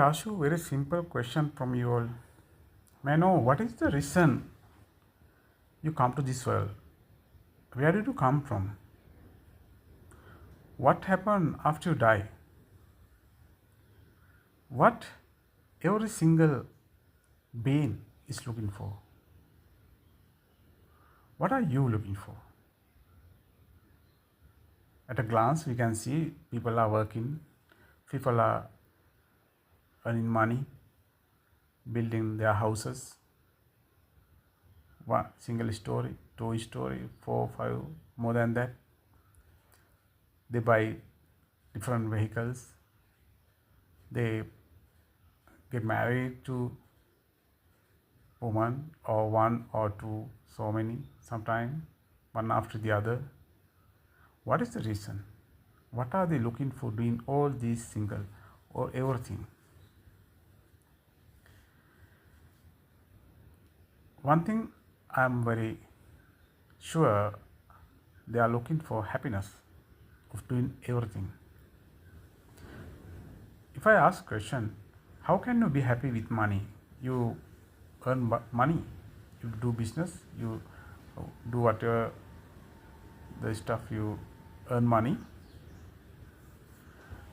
ask you a very simple question from you all. May I know what is the reason you come to this world? Where did you come from? What happened after you die? What every single being is looking for? What are you looking for? At a glance, we can see people are working, people are earning money, building their houses, one single story, two story, 4, 5, more than that. They buy different vehicles. They get married to woman or one or two, so many, sometime one after the other. What is the reason? What are they looking for doing all these single or everything? One thing I am very sure, they are looking for happiness of doing everything. If I ask question, how can you be happy with money? You earn money, you do business, you do whatever the stuff, you earn money.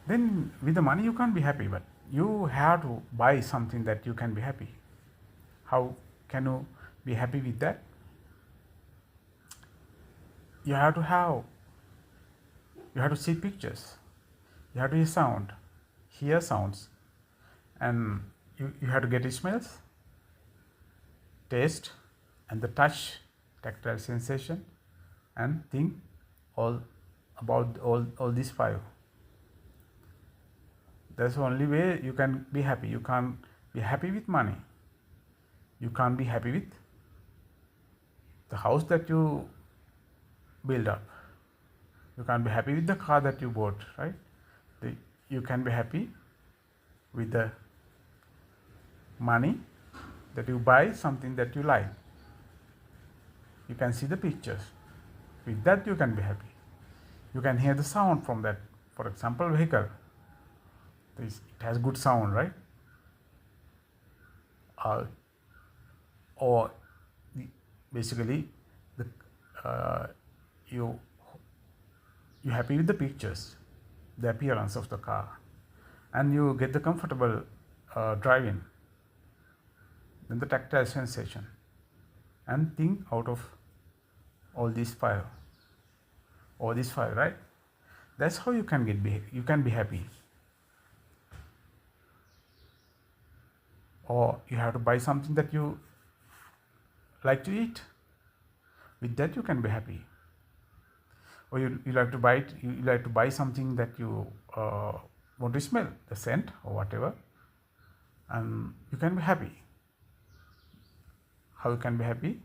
Then with the money you can't be happy, but you have to buy something that you can be happy. How can you be happy with that? You have to see pictures, you have to hear sounds, and you have to get smells, taste, and the touch, tactile sensation, and think all about all these 5. That's the only way you can be happy. You can't be happy with money. You can't be happy with the house that you build up. You can't be happy with the car that you bought, right? You can be happy with the money that you buy something that you like. You can see the pictures. With that you can be happy. You can hear the sound from that. For example, vehicle. It has good sound, right? Or basically, you happy with the pictures, the appearance of the car, and you get the comfortable driving. Then the tactile sensation, and think out of all these 5, right? That's how you can be happy. Or you have to buy something that you like to eat. With that you can be happy. Or you like to buy something that you want to smell, the scent or whatever, and you can be happy. How you can be happy?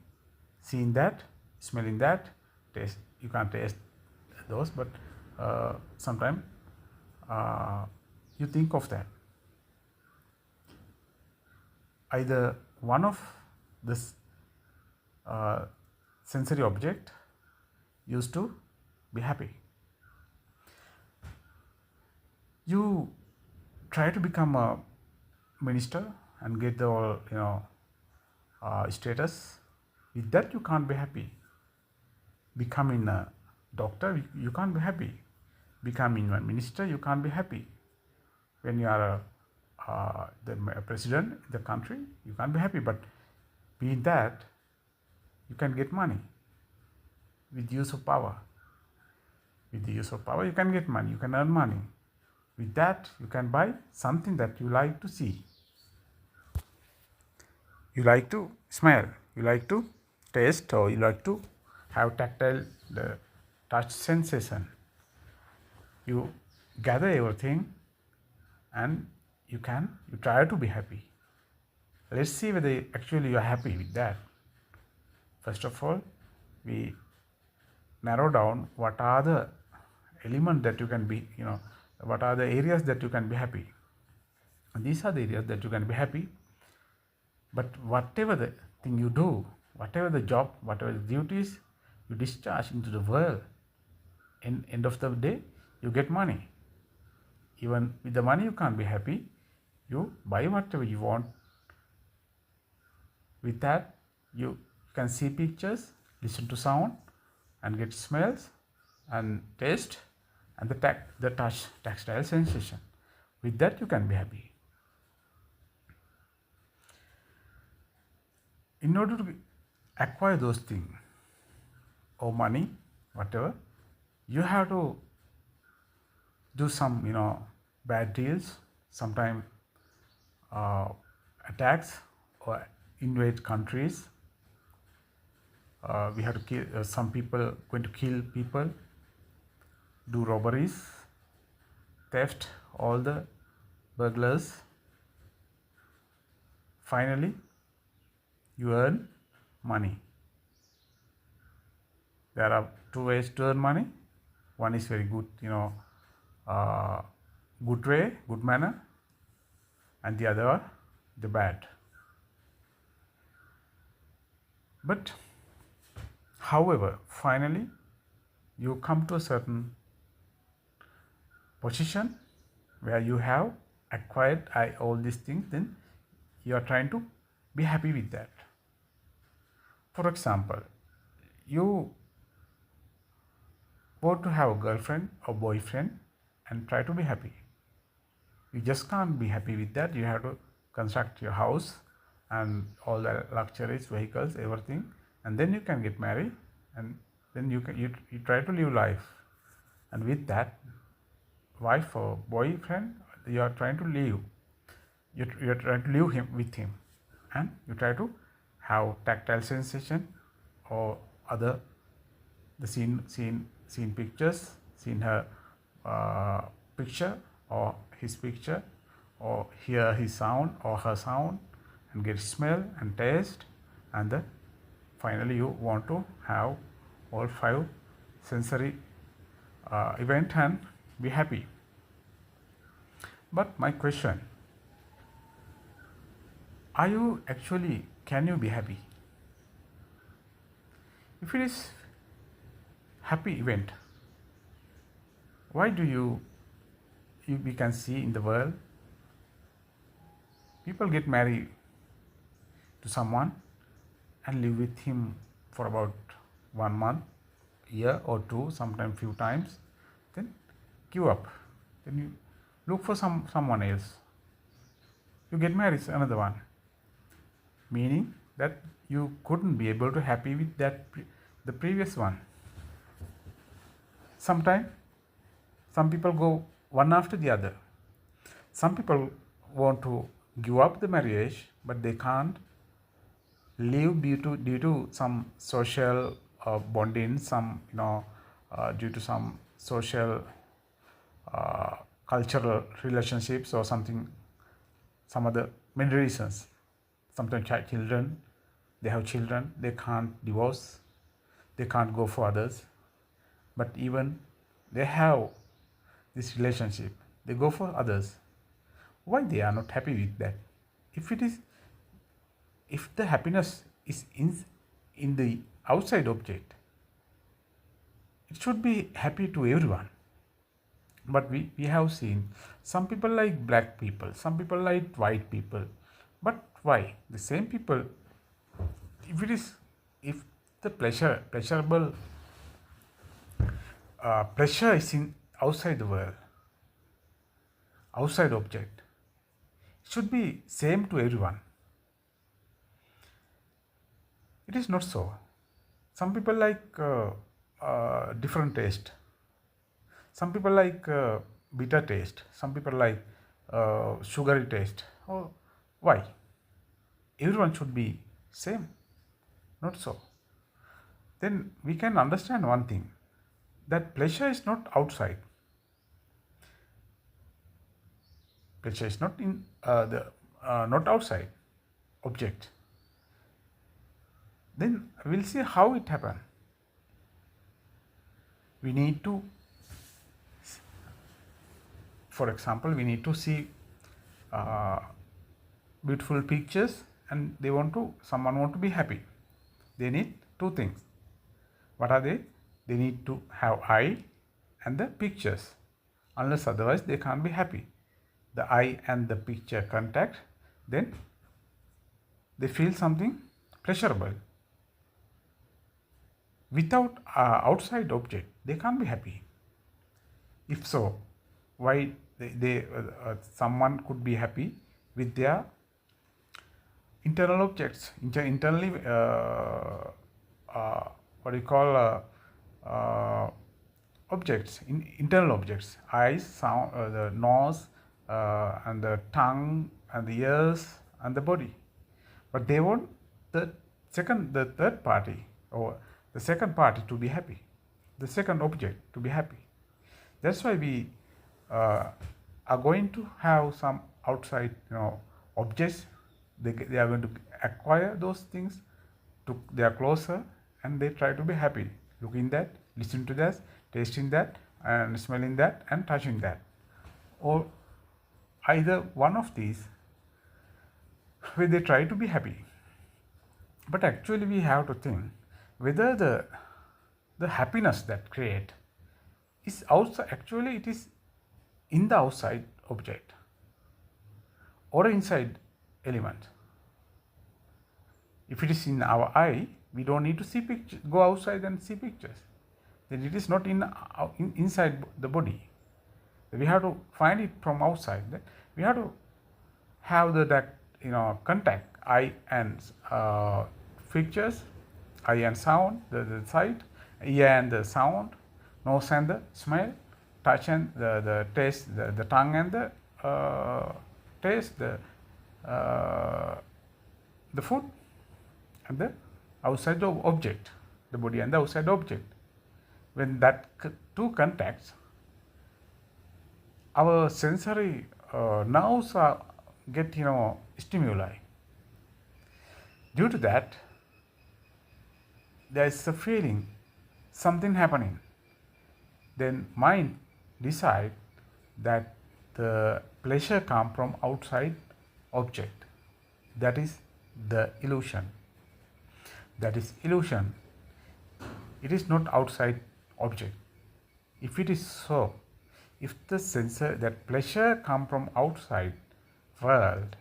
Seeing that, smelling that, taste. You can't taste those, but sometimes you think of that. Either one of this sensory object used to be happy. You try to become a minister and get the status. With that you can't be happy. Becoming a doctor, you can't be happy. Becoming a minister, you can't be happy. When you are the president of the country, you can't be happy. But being that, you can get money with the use of power. With the use of power, you can get money, you can earn money. With that, you can buy something that you like to see. You like to smell, you like to taste, or you like to have tactile, the touch sensation. You gather everything and you try to be happy. Let's see whether actually you are happy with that. First of all, we narrow down what are the elements that you can be, what are the areas that you can be happy. And these are the areas that you can be happy. But whatever the thing you do, whatever the job, whatever the duties you discharge into the world, in end of the day, you get money. Even with the money you can't be happy. You buy whatever you want. With that, you can see pictures, listen to sound, and get smells and taste and the touch tactile sensation. With that, you can be happy. In order to acquire those things or money, whatever, you have to do some bad deals, sometimes attacks or invade countries. We have to kill some people, going to kill people, do robberies, theft, all the burglars. Finally, you earn money. There are two ways to earn money. One is very good, good way, good manner, and the other, the bad. But, however, finally, you come to a certain position where you have acquired all these things, then you are trying to be happy with that. For example, you want to have a girlfriend or boyfriend and try to be happy. You just can't be happy with that. You have to construct your house and all the luxuries, vehicles, everything, and then you can get married, and then you try to live life. And with that wife or boyfriend, you are trying to live. You are trying to live with him, and you try to have tactile sensation or other the seen pictures, seen her picture or his picture, or hear his sound or her sound, and get smell and taste, and finally you want to have all 5 sensory event and be happy. But my question, can you be happy? If it is happy event, why do we can see in the world people get married to someone and live with him for about 1 month, year or 2, sometimes few times, then give up, then you look for someone else, you get married to another one, meaning that you couldn't be able to happy with the previous one. Sometimes some people go one after the other. Some people want to give up the marriage, but they can't live due to some social bonding, some due to some social cultural relationships or something, some other many reasons. Sometimes children, they have children, they can't divorce, they can't go for others, but even they have this relationship, they go for others. Why they are not happy with that? If the happiness is in the outside object, it should be happy to everyone. But we have seen some people like black people, some people like white people. But why? The same people, if the pleasurable pleasure is in outside the world, outside object, it should be same to everyone. It is not so. Some people like different taste. Some people like bitter taste. Some people like sugary taste. Oh, why? Everyone should be same. Not so. Then we can understand one thing, that pleasure is not outside. Pleasure is not in not outside object. Then we'll see how it happened. We need to, for example, we need to see beautiful pictures, and someone want to be happy. They need 2 things. What are they? They need to have eye and the pictures. Unless otherwise they can't be happy. the eye and the picture contact, then they feel something pleasurable. Without outside object, they can't be happy. If so, why someone could be happy with their internal objects, internally what do you call objects, internal objects, eyes, sound, the nose, and the tongue, and the ears, and the body. But they want the third party, or the second party to be happy, the second object to be happy. That's why we are going to have some outside, objects. They are going to acquire those things. They are closer, and they try to be happy, looking that, listening to that, tasting that, and smelling that, and touching that. Or either one of these, where they try to be happy. But actually we have to think whether the happiness that create is outside, actually it is in the outside object or inside element. If it is in our eye, we don't need to see pictures, go outside and see pictures. Then it is not inside the body. We have to find it from outside. We have to have that contact, eye and pictures, eye and sound, the sight, ear and the sound, nose and the smell, touch and the taste, the tongue and the taste, the food, and the outside object, the body and the outside object. When that two contacts, our sensory nerves get stimuli. Due to that, there is a feeling, something happening. Then mind decide that the pleasure come from outside object. That is the illusion. That is illusion. It is not outside object. If it is so, if the sensor, that pleasure come from outside world,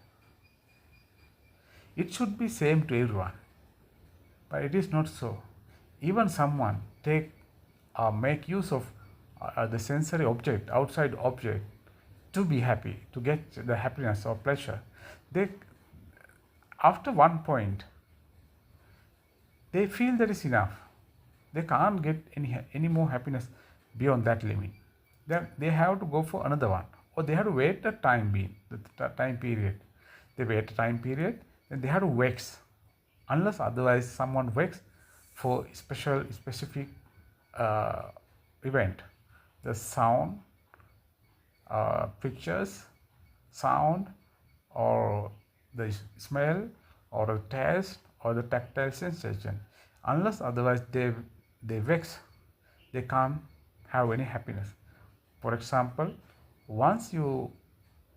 it should be same to everyone. But it is not so. Even someone make use of the sensory object, outside object, to be happy, to get the happiness or pleasure. After one point, they feel that is enough. They can't get any more happiness beyond that limit. Then they have to go for another one, or they have to wait a time period. They wait a time period, then they have to vex, unless otherwise someone vex for specific event. The sound, pictures, sound, or the smell, or the taste, or the tactile sensation. Unless otherwise they vex, they can't have any happiness. For example, once you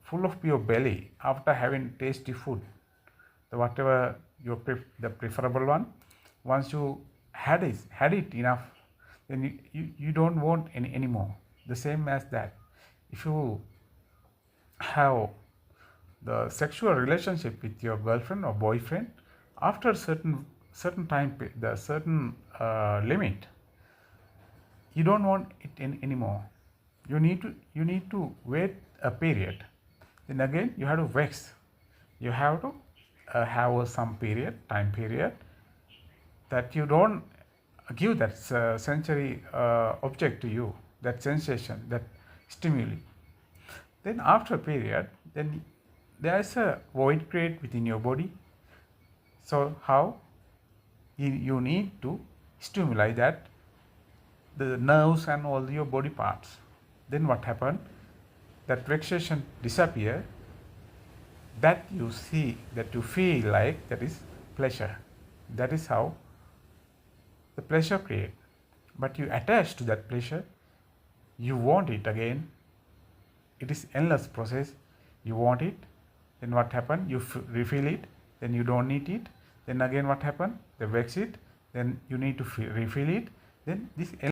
full of your belly after having tasty food, whatever the preferable one, once you had it enough, then you don't want any more. The same as that, if you have the sexual relationship with your girlfriend or boyfriend, after certain time, the certain limit, you don't want it anymore. You need to wait a period. Then again you have to vex. You have to have some time period, that you don't give that sensory object to you, that sensation, that stimuli. Then after a period, then there is a void create within your body. So how you need to stimulate that, the nerves and all your body parts. Then what happened? That vexation disappear. That you see, that you feel like that is pleasure. That is how the pleasure create. But you attach to that pleasure. You want it again. It is endless process. You want it. Then what happened? You refill it. Then you don't need it. Then again what happened? They vex it. Then you need to refill it. Then this